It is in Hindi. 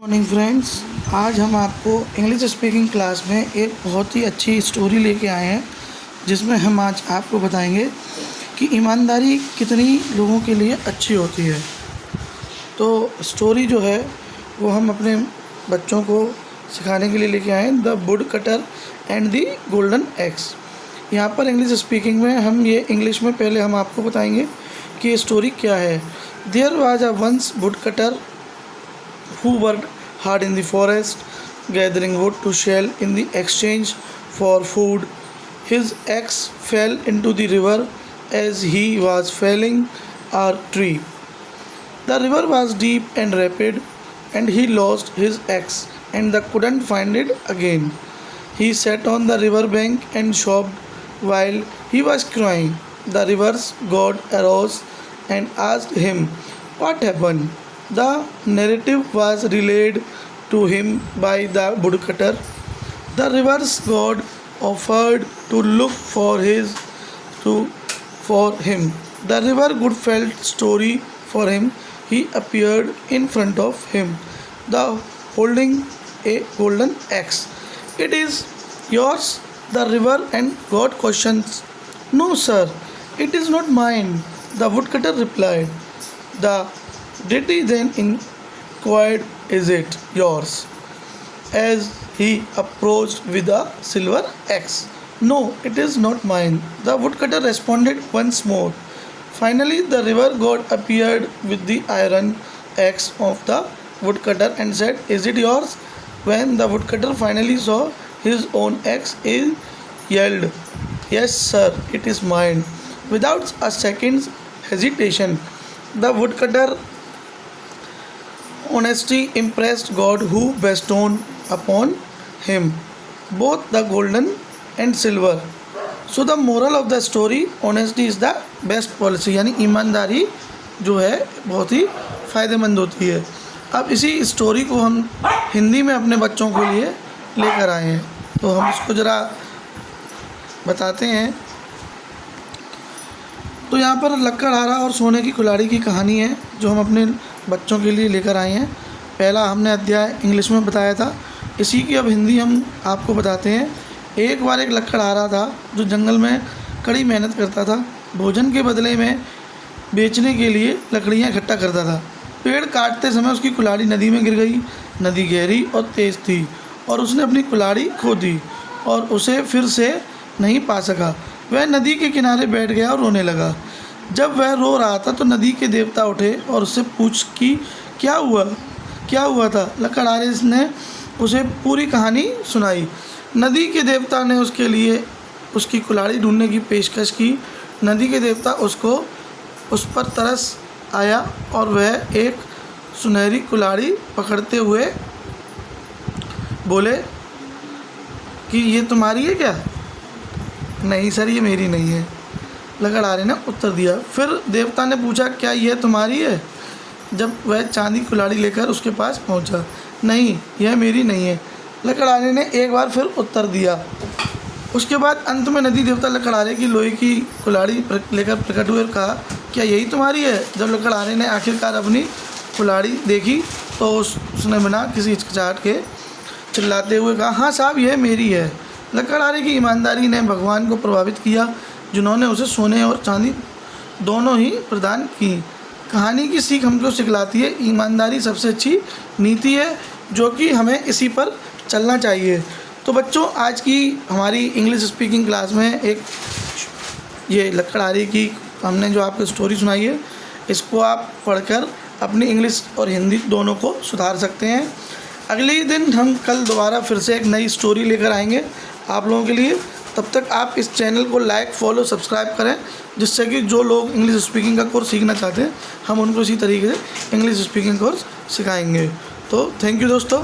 मॉर्निंग फ्रेंड्स, आज हम आपको इंग्लिश स्पीकिंग क्लास में एक बहुत ही अच्छी स्टोरी लेके आए हैं, जिसमें हम आज आपको बताएंगे कि ईमानदारी कितनी लोगों के लिए अच्छी होती है। तो स्टोरी जो है वो हम अपने बच्चों को सिखाने के लिए लेके आए हैं, the wood cutter and the golden x. यहाँ पर इंग्लिश स्पीकिंग में हम ये इंग्लिश में पहले हम आपको बताएंगे कि ये स्टोरी क्या है। There was a once wood cutter who worked hard in the forest, gathering wood to sell in the exchange for food. His axe fell into the river as he was felling a tree. The river was deep and rapid, and he lost his axe and couldn't find it again. He sat on the river bank and sobbed while he was crying. The river's god arose and asked him what happened. The narrative was relayed to him by the woodcutter. The river's god offered to look for him. The river god felt story for him. He appeared in front of him, holding a golden axe. It is yours, the river and god questions. No, sir, it is not mine, the woodcutter replied. The deity then inquired, is it yours? As he approached with a silver axe. No, it is not mine, the woodcutter responded once more. Finally, the river god appeared with the iron axe of the woodcutter and said, is it yours? When the woodcutter finally saw his own axe, he yelled, yes, sir, it is mine. Without a second's hesitation, the woodcutter honesty impressed God, who bestowed upon him both the golden and silver. So the moral of the story, honesty is the best policy, यानी ईमानदारी जो है बहुत ही फ़ायदेमंद होती है। अब इसी स्टोरी को हम हिंदी में अपने बच्चों के लिए लेकर आए हैं, तो हम इसको ज़रा बताते हैं। तो यहाँ पर लक्कड़हारा और सोने की कुल्हाड़ी की कहानी है जो हम अपने बच्चों के लिए लेकर आए हैं। पहला हमने अध्याय इंग्लिश में बताया था, इसी की अब हिंदी हम आपको बताते हैं। एक बार एक लक्कड़हारा था जो जंगल में कड़ी मेहनत करता था। भोजन के बदले में बेचने के लिए लकड़ियाँ इकट्ठा करता था। पेड़ काटते समय उसकी कुल्हाड़ी नदी में गिर गई। नदी गहरी और तेज़ थी और उसने अपनी कुल्हाड़ी खो दी और उसे फिर से नहीं पा सका। वह नदी के किनारे बैठ गया और रोने लगा। जब वह रो रहा था तो नदी के देवता उठे और उससे पूछ कि क्या हुआ था। लक्कड़हारे ने उसे पूरी कहानी सुनाई। नदी के देवता ने उसके लिए उसकी कुल्हाड़ी ढूंढने की पेशकश की। नदी के देवता उस पर तरस आया और वह एक सुनहरी कुल्हाड़ी पकड़ते हुए बोले कि ये तुम्हारी है क्या? नहीं सर, ये मेरी नहीं है, लक्कड़हारे ने उत्तर दिया। फिर देवता ने पूछा, क्या यह तुम्हारी है? जब वह चांदी कुल्हाड़ी लेकर उसके पास पहुंचा, नहीं, यह मेरी नहीं है, लक्कड़हारे ने एक बार फिर उत्तर दिया। उसके बाद अंत में नदी देवता लक्कड़हारे की लोहे की कुल्हाड़ी लेकर प्रकट हुए और कहा, क्या यही तुम्हारी है? जब लक्कड़हारे ने आखिरकार अपनी कुल्हाड़ी देखी तो उसने बिना किसी हिचकिचाहट के चिल्लाते हुए कहा, हाँ साहब, यह मेरी है। लक्कड़हारे की ईमानदारी ने भगवान को प्रभावित किया, जिन्होंने उसे सोने और चांदी दोनों ही प्रदान की। कहानी की सीख हमको सिखलाती है, ईमानदारी सबसे अच्छी नीति है, जो कि हमें इसी पर चलना चाहिए। तो बच्चों, आज की हमारी इंग्लिश स्पीकिंग क्लास में एक ये लक्कड़हारे की हमने जो आपको स्टोरी सुनाई है, इसको आप पढ़कर अपनी इंग्लिश और हिंदी दोनों को सुधार सकते हैं। अगले ही दिन हम कल दोबारा फिर से एक नई स्टोरी लेकर आएंगे आप लोगों के लिए। तब तक आप इस चैनल को लाइक, फॉलो, सब्सक्राइब करें, जिससे कि जो लोग इंग्लिश स्पीकिंग का कोर्स सीखना चाहते हैं हम उनको इसी तरीके से इंग्लिश स्पीकिंग कोर्स सिखाएंगे। तो थैंक यू दोस्तों।